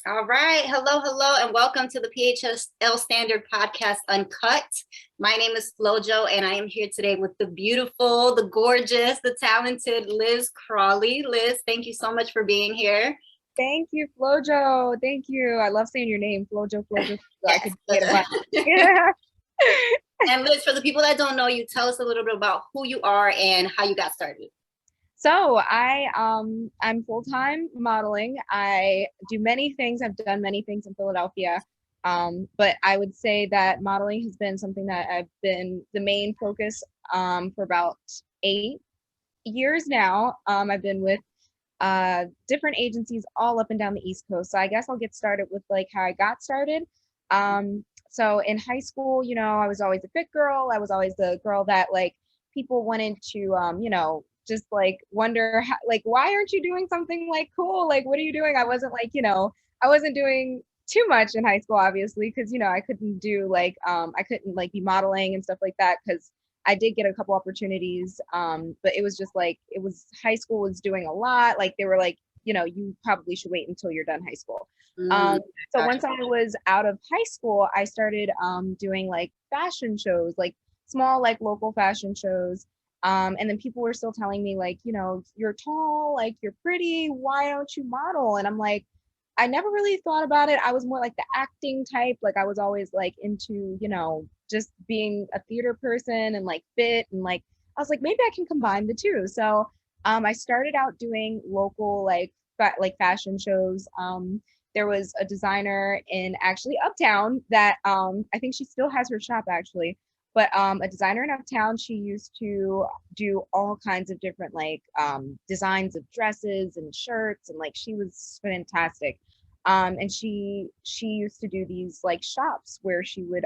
All right. Hello, hello, and welcome to the PHL Standard Podcast Uncut. My name is Flojo, and I am here today with the beautiful, the gorgeous, the talented Liz Crawley. Liz, thank you so much for being here. Thank you, Flojo. Thank you. I love saying your name, Flojo, Flojo. I could Yes. get about it. Yeah. And Liz, for the people that don't know you, tell us a little bit about who you are and how you got started. So I'm full-time modeling. I do many things. I've done many things in Philadelphia. But I would say that modeling has been something that I've been the main focus for about 8 years now. I've been with different agencies all up and down the East Coast. So I guess I'll get started with like how I got started. So in high school, I was always a fit girl. I was always the girl that like people wanted to, just like wonder how, like, why aren't you doing something like cool? Like, what are you doing? I wasn't like, I wasn't doing too much in high school, obviously, because, I couldn't do like, I couldn't like be modeling and stuff like that because I did get a couple opportunities, but it was just like high school was doing a lot. Like they were like, you probably should wait until you're done high school. So once I was out of high school, I started doing like fashion shows, like small like local fashion shows. And then people were still telling me like, you're tall, like you're pretty, why don't you model? And I'm like, I never really thought about it. I was more like the acting type. Like I was always like into, just being a theater person and like fit and like I was like maybe I can combine the two. So I started out doing local like fashion shows. There was a designer in actually Uptown that I think she still has her shop actually, but a designer in Uptown, she used to do all kinds of different like designs of dresses and shirts and like she was fantastic. And she used to do these like shops where she would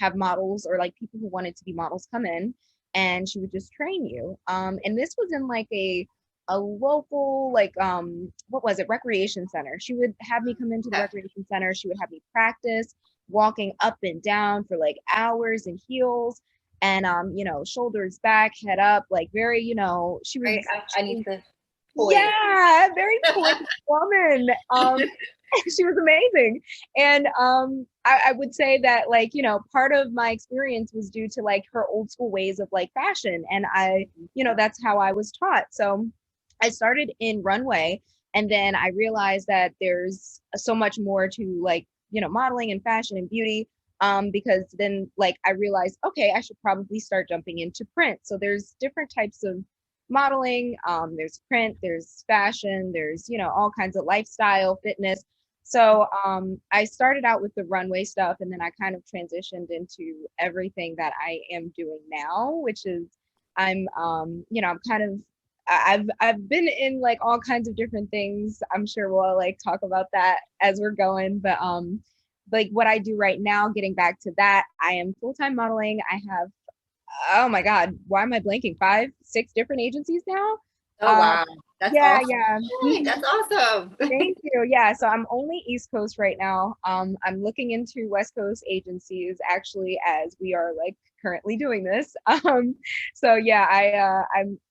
have models or like people who wanted to be models come in and she would just train you. And this was in like a local like what was it, recreation center. She would have me come into the recreation center, she would have me practice walking up and down for like hours in heels and shoulders back, head up, like very, she was I need to yeah, very poised woman. She was amazing. And I would say that like, part of my experience was due to like her old school ways of like fashion. And that's how I was taught. So I started in runway and then I realized that there's so much more to like, modeling and fashion and beauty. Because then like I realized, okay, I should probably start jumping into print. So there's different types of modeling, there's print, there's fashion, there's all kinds of lifestyle, fitness. So I started out with the runway stuff and then I kind of transitioned into everything that I am doing now, which is I'm kind of I've been in like all kinds of different things. I'm sure we'll like talk about that as we're going, but like what I do right now, getting back to that, I am full-time modeling. I have, oh my God, why am I blanking? 5, 6 different agencies now. Oh wow, that's Yeah, awesome. yeah. Hey, that's awesome. Thank you. Yeah, so I'm only East Coast right now. I'm looking into West Coast agencies actually as we are like currently doing this. So yeah,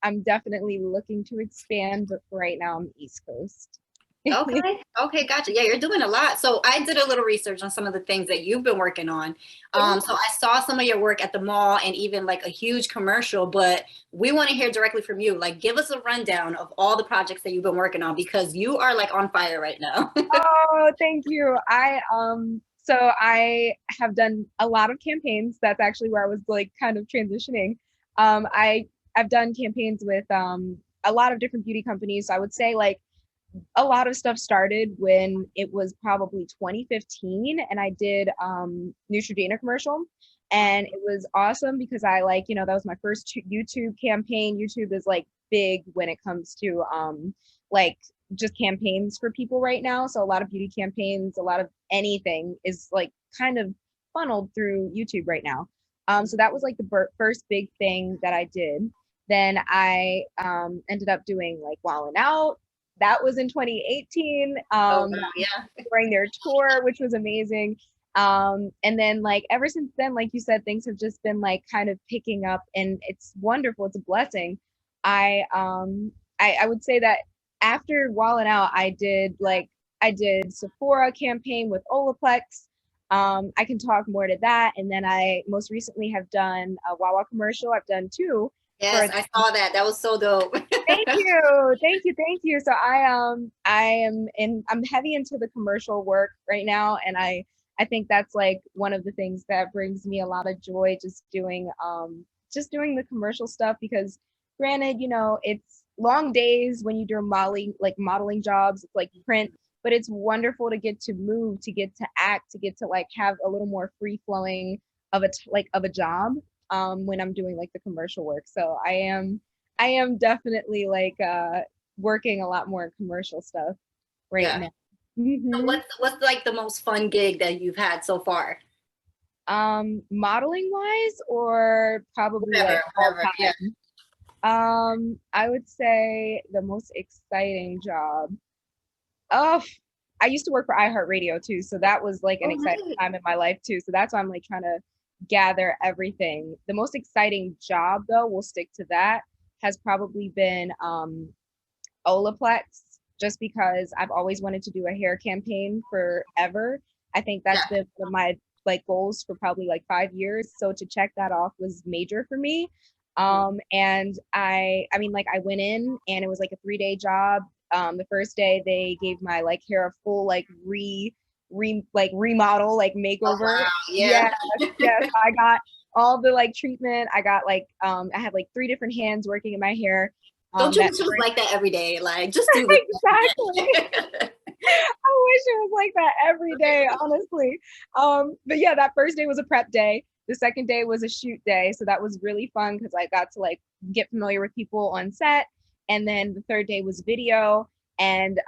I'm definitely looking to expand, but for right now I'm East Coast. Okay, gotcha. Yeah, you're doing a lot. So I did a little research on some of the things that you've been working on. So I saw some of your work at the mall and even like a huge commercial, but we want to hear directly from you. Like, give us a rundown of all the projects that you've been working on because you are like on fire right now. Oh, thank you. So I have done a lot of campaigns. That's actually where I was like kind of transitioning. I've done campaigns with a lot of different beauty companies. So I would say like a lot of stuff started when it was probably 2015 and I did Neutrogena commercial and it was awesome because I like, that was my first YouTube campaign. YouTube is like big when it comes to like just campaigns for people right now. So a lot of beauty campaigns, a lot of anything is like kind of funneled through YouTube right now. So that was like the first big thing that I did. Then I ended up doing like Wildin' Out. That was in 2018 Oh, wow, yeah. during their tour, which was amazing. And then like ever since then, like you said, things have just been like kind of picking up and it's wonderful. It's a blessing. I would say that after Wallin' Out, I I did Sephora campaign with Olaplex. I can talk more to that. And then I most recently have done a Wawa commercial. I've done two Yes, for. I saw that. That was so dope. Thank you, thank you, thank you. So I'm heavy into the commercial work right now, and I think that's like one of the things that brings me a lot of joy, just doing the commercial stuff, because granted, it's long days when you do modeling jobs. It's like print, but it's wonderful to get to move, to get to act, to get to like have a little more free flowing of a job when I'm doing like the commercial work. So I am definitely like working a lot more commercial stuff right Yeah. now. So Hmm. what's like the most fun gig that you've had so far? Modeling wise, or probably like all Whatever. Yeah. time. I would say the most exciting job. Oh, I used to work for iHeartRadio too, so that was like an Oh, exciting nice. time in my life too. So that's why I'm like trying to gather everything. The most exciting job though, we'll stick to that, has probably been Olaplex, just because I've always wanted to do a hair campaign forever. I think that's Yeah. been one of my like goals for probably like 5 years. So to check that off was major for me. And I mean, like I went in and it was like a 3-day job. The first day they gave my like hair a full like remodel, like Oh, makeover. wow. Yeah. Yes, yes. I got all the like treatment. I got like I had like 3 different hands working in my hair. Don't you That wish it was first like that every day? Like, just do this exactly. every day. I wish it was like that every day, honestly. But yeah, that first day was a prep day. The second day was a shoot day. So that was really fun because I got to like get familiar with people on set. And then the third day was video. And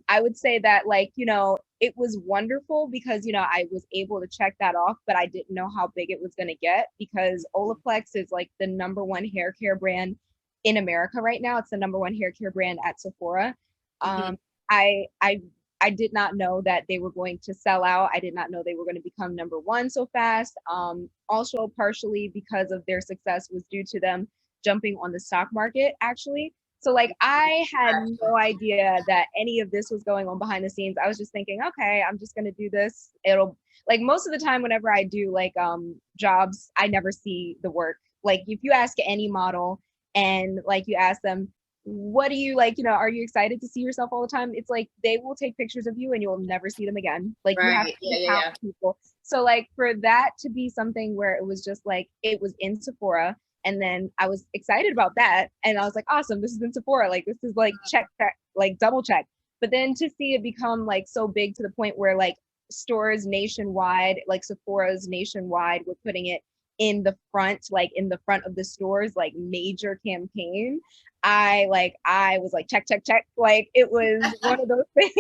I would say that, like, it was wonderful because, I was able to check that off, but I didn't know how big it was going to get, because Olaplex is like the number one hair care brand in America right now. It's the number one hair care brand at Sephora. Mhm. Um, I I I did not know that they were going to sell out. I did not know they were going to become number one so fast. Also, partially because of their success was due to them jumping on the stock market, actually. So, like, I had no idea that any of this was going on behind the scenes. I was just thinking, okay, I'm just going to do this. It'll, like, most of the time, whenever I do like jobs, I never see the work. Like, if you ask any model and like you ask them, what do you like, are you excited to see yourself all the time? It's like they will take pictures of you and you'll never see them again. Like you have Right. to Yeah, yeah, count yeah. people. So like for that to be something where it was just like it was in Sephora, and then I was excited about that, and I was like, awesome, this is in Sephora, like this is like check, like double check. But then to see it become like so big to the point where like stores nationwide, like Sephora's nationwide, were putting it like in the front of the stores, like major campaign. I was like check check check, like it was one of those things.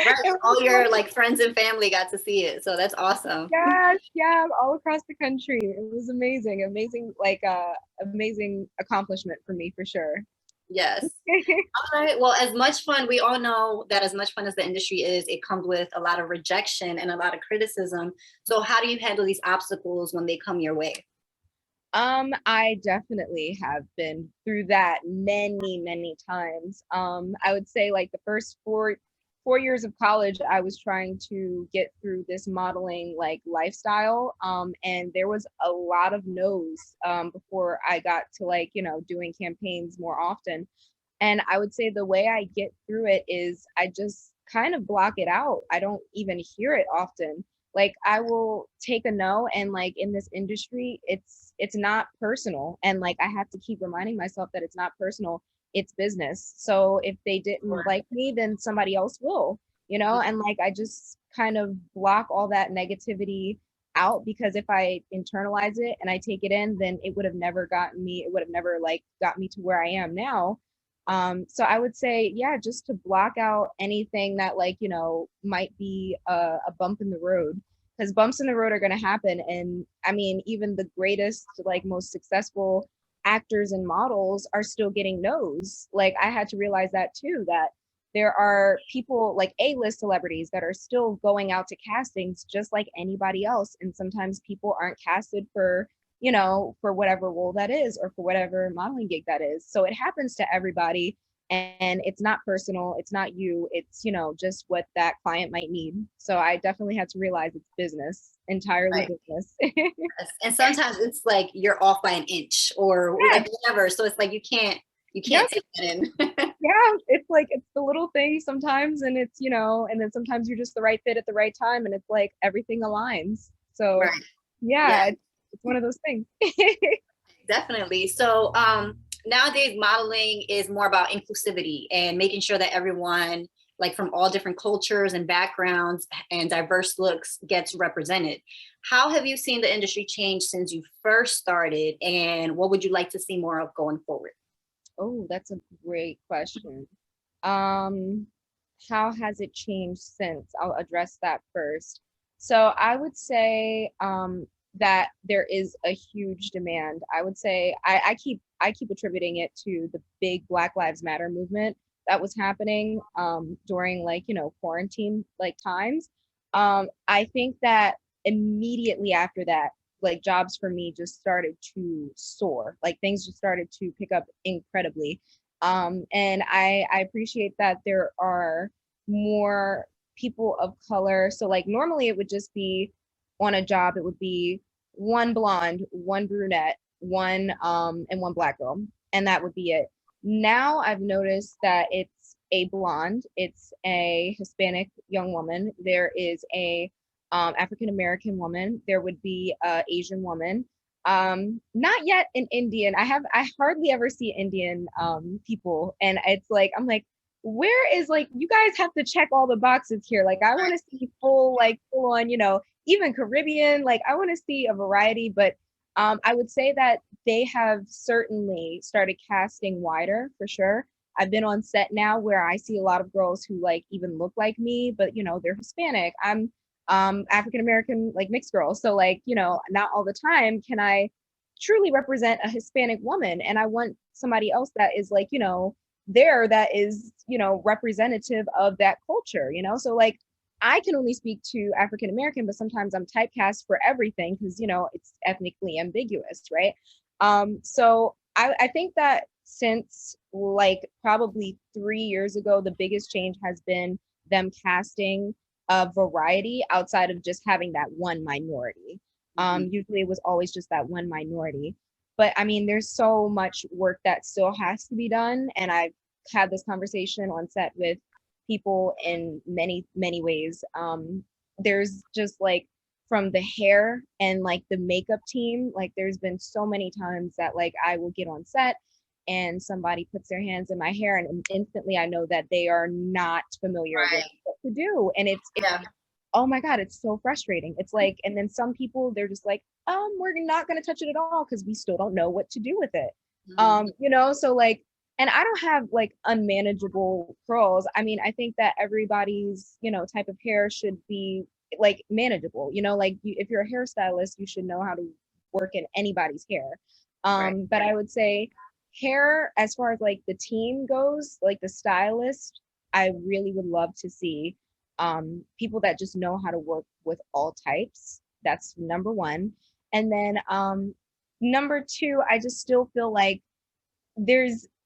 Right. It was All one your of, like friends and family got to see it. So that's awesome. yes, yeah, all across the country. It was amazing, like amazing accomplishment for me for sure. Yes. All right. Well, as much fun, we all know that as much fun as the industry is, it comes with a lot of rejection and a lot of criticism. So how do you handle these obstacles when they come your way? I definitely have been through that many times. I would say like the first four years of college, I was trying to get through this modeling like lifestyle. And there was a lot of no's before I got to like, doing campaigns more often. And I would say the way I get through it is I just kind of block it out. I don't even hear it often. Like I will take a no, and like in this industry, it's not personal. And like I have to keep reminding myself that it's not personal, it's business. So if they didn't like me, then somebody else will, and like I just kind of block all that negativity out, because if I internalize it and I take it in, then it would have never gotten me, it would have never like got me to where I am now. So I would say, yeah, just to block out anything that like, might be a bump in the road, because bumps in the road are going to happen. And I mean, even the greatest, like most successful actors and models are still getting no's. Like I had to realize that too, that there are people like A-list celebrities that are still going out to castings just like anybody else. And sometimes people aren't casted for whatever role that is, or for whatever modeling gig that is. So it happens to everybody. and it's not personal, it's not you, it's, just what that client might need. So I definitely had to realize it's business, entirely Right. business. Yes. And sometimes it's like you're off by an inch or Yeah. like whatever. So it's like you Yep. can't take that in. Yeah, it's like it's the little things sometimes, and it's, and then sometimes you're just the right fit at the right time, and it's like everything aligns. So Right. Yeah, yeah, it's one of those things. definitely. So nowadays modeling is more about inclusivity and making sure that everyone like from all different cultures and backgrounds and diverse looks gets represented. How have you seen the industry change since you first started and what would you like to see more of going forward? Oh, that's a great question. Um, how has it changed since? I'll address that first. So I would say that there is a huge demand. I would say I keep attributing it to the big Black Lives Matter movement that was happening during, like, quarantine like times. I think that immediately after that, like, jobs for me just started to soar. Like, things just started to pick up incredibly. And I appreciate that there are more people of color. So, like, normally it would just be on a job, it would be one blonde, one brunette, one and one black girl, and that would be it. Now I've noticed that it's a blonde, it's a Hispanic young woman, there is a African American woman, there would be a Asian woman, not yet an Indian. I hardly ever see Indian people, and it's like I'm like, where is, like, you guys have to check all the boxes here. Like, I want to see full on, even Caribbean. Like, I want to see a variety, but I would say that they have certainly started casting wider for sure. I've been on set now where I see a lot of girls who, like, even look like me, but they're Hispanic. I'm African American, like, mixed girls. So, like, not all the time can I truly represent a Hispanic woman. And I want somebody else that is, like, there, that is, representative of that culture, So, like, I can only speak to African American, but sometimes I'm typecast for everything because, it's ethnically ambiguous, right? So I think that since, like, probably 3 years ago, the biggest change has been them casting a variety outside of just having that one minority. Mhm. Usually it was always just that one minority. But I mean, there's so much work that still has to be done. And I've had this conversation on set with people in many, many ways. There's just, like, from the hair and, like, the makeup team, like, there's been so many times that, like, I will get on set and somebody puts their hands in my hair and instantly I know that they are not familiar with Right. what to do. And it's Yeah. oh my God, it's so frustrating. It's like, and then some people, they're just like, we're not going to touch it at all because we still don't know what to do with it. Mhm. So, like, and I don't have, like, unmanageable curls. I mean, I think that everybody's, type of hair should be, like, manageable, like, if you're a hairstylist, you should know how to work in anybody's hair. Right. But I would say hair, as far as, like, the team goes, like, the stylist, I really would love to see people that just know how to work with all types. That's number one. And then number two, I just still feel like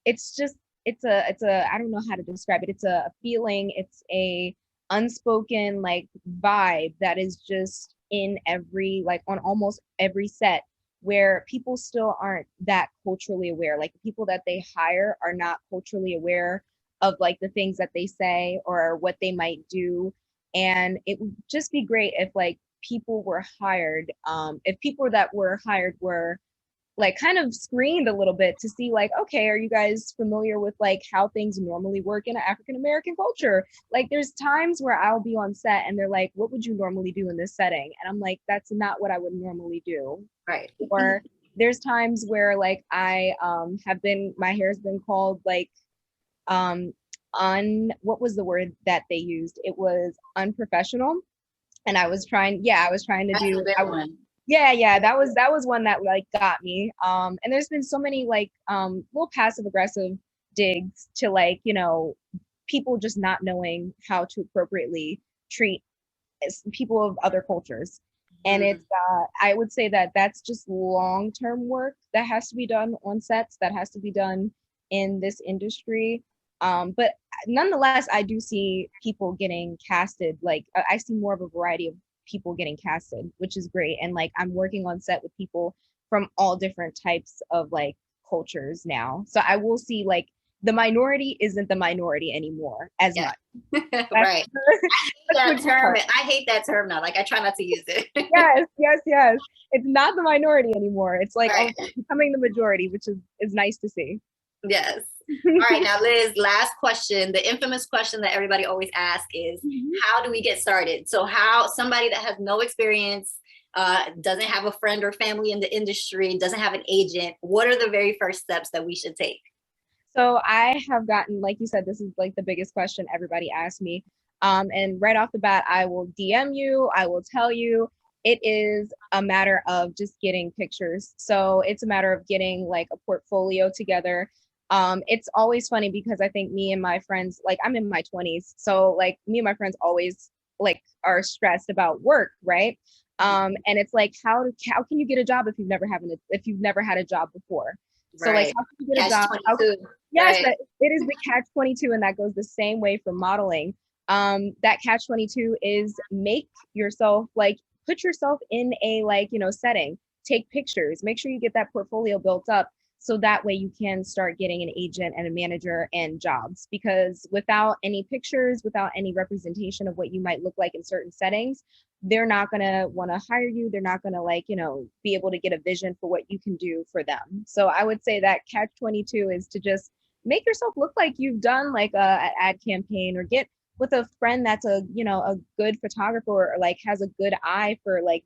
it's just, I don't know how to describe it. It's a feeling, it's a unspoken, like, vibe that is just in every, like, on almost every set, where people still aren't that culturally aware. Like, the people that they hire are not culturally aware of, like, the things that they say or what they might do. And it would just be great if, like, people were hired, if people that were hired were, like, kind of screened a little bit to see, like, okay, are you guys familiar with, like, how things normally work in an African American culture? Like, there's times where I'll be on set and they're like, what would you normally do in this setting? And I'm like, that's not what I would normally do. Right. Or there's times where, like, I have been, my hair's been called, like, um what was the word that they used? It was unprofessional. And I was trying to That's a do, big one. yeah, that was one that, like, got me. And there's been so many, like, little passive aggressive digs to, like, people just not knowing how to appropriately treat people of other cultures. And Mhm. it's I would say that that's just long-term work that has to be done on sets, that has to be done in this industry. But nonetheless, I do see people getting casted. Like I see more of a variety of people getting casted, which is great. And like I'm working on set with people from all different types of like cultures now. So I will see like the minority isn't the minority anymore as Yeah. much. Right. That's That term. I hate that term now. Like I try not to use it. yes. It's not the minority anymore. It's like Right. becoming the majority, which is nice to see. Yes. All right, now Liz, last question. The infamous question that everybody always asks is, how do we get started? So how somebody that has no experience, doesn't have a friend or family in the industry, doesn't have an agent, what are the very first steps that we should take? So I have gotten, like you said, this is like the biggest question everybody asks me. And right off the bat, I will DM you, I will tell you, it is a matter of just getting pictures. So it's a matter of getting like a portfolio together. It's always funny because I think me and my friends, like I'm in my 20s, so like me and my friends always like are stressed about work, right? And it's like how can you get a job if you've never had a job before? So like Right. how can you get a Catch job? 22. Yes, Right. it is the catch 22, and that goes the same way for modeling. That catch 22 is make yourself like put yourself in a like, setting, take pictures, make sure you get that portfolio built up so that way you can start getting an agent and a manager and jobs. Because without any pictures, without any representation of what you might look like in certain settings, they're not going to want to hire you. They're not going to like, be able to get a vision for what you can do for them. So I would say that catch 22 is to just make yourself look like you've done like an ad campaign, or get with a friend that's a good photographer, or like has a good eye for like,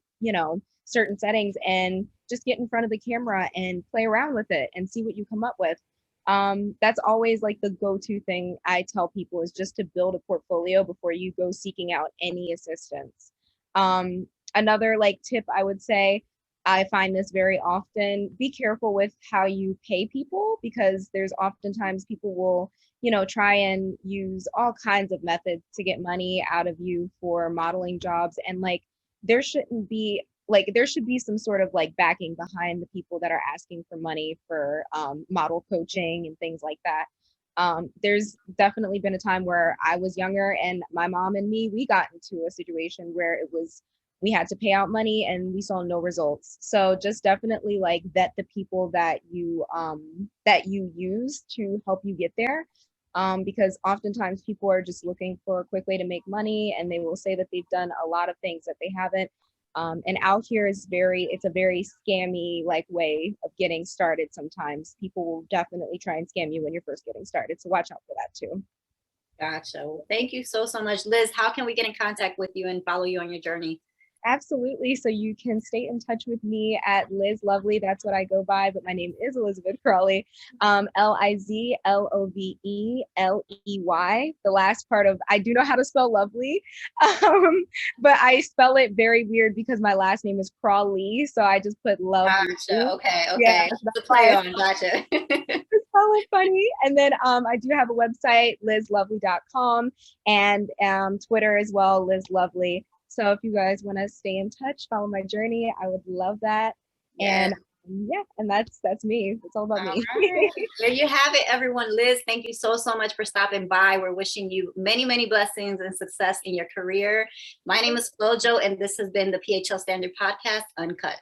certain settings, and just get in front of the camera and play around with it and see what you come up with. That's always like the go-to thing I tell people, is just to build a portfolio before you go seeking out any assistance. Another like tip I would say, I find this very often, be careful with how you pay people, because there's oftentimes people will, try and use all kinds of methods to get money out of you for modeling jobs. And like, there should be some sort of like backing behind the people that are asking for money for model coaching and things like that. There's definitely been a time where I was younger and my mom and me, we got into a situation where we had to pay out money and we saw no results. So just definitely like vet the people that you use to help you get there. Because oftentimes people are just looking for a quick way to make money, and they will say that they've done a lot of things that they haven't. And out here it's a very scammy like way of getting started. Sometimes people will definitely try and scam you when you're first getting started. So watch out for that too. Gotcha. Well, thank you so much. Liz, how can we get in contact with you and follow you on your journey? Absolutely. So you can stay in touch with me at Liz Lovely. That's what I go by, but my name is Elizabeth Crawley. Lizlovely. The last part of, I do know how to spell lovely, but I spell it very weird because my last name is Crawley. So I just put lovely. Gotcha. Okay. Yeah, The play on. Gotcha. it's so funny. And then I do have a website, lizlovely.com, and Twitter as well, Liz Lovely. So if you guys want to stay in touch, follow my journey, I would love that. Yeah. And that's me. It's all about me. Right. There you have it, everyone. Liz, thank you so much for stopping by. We're wishing you many blessings and success in your career. My name is Flojo, and this has been the PHL Standard Podcast Uncut.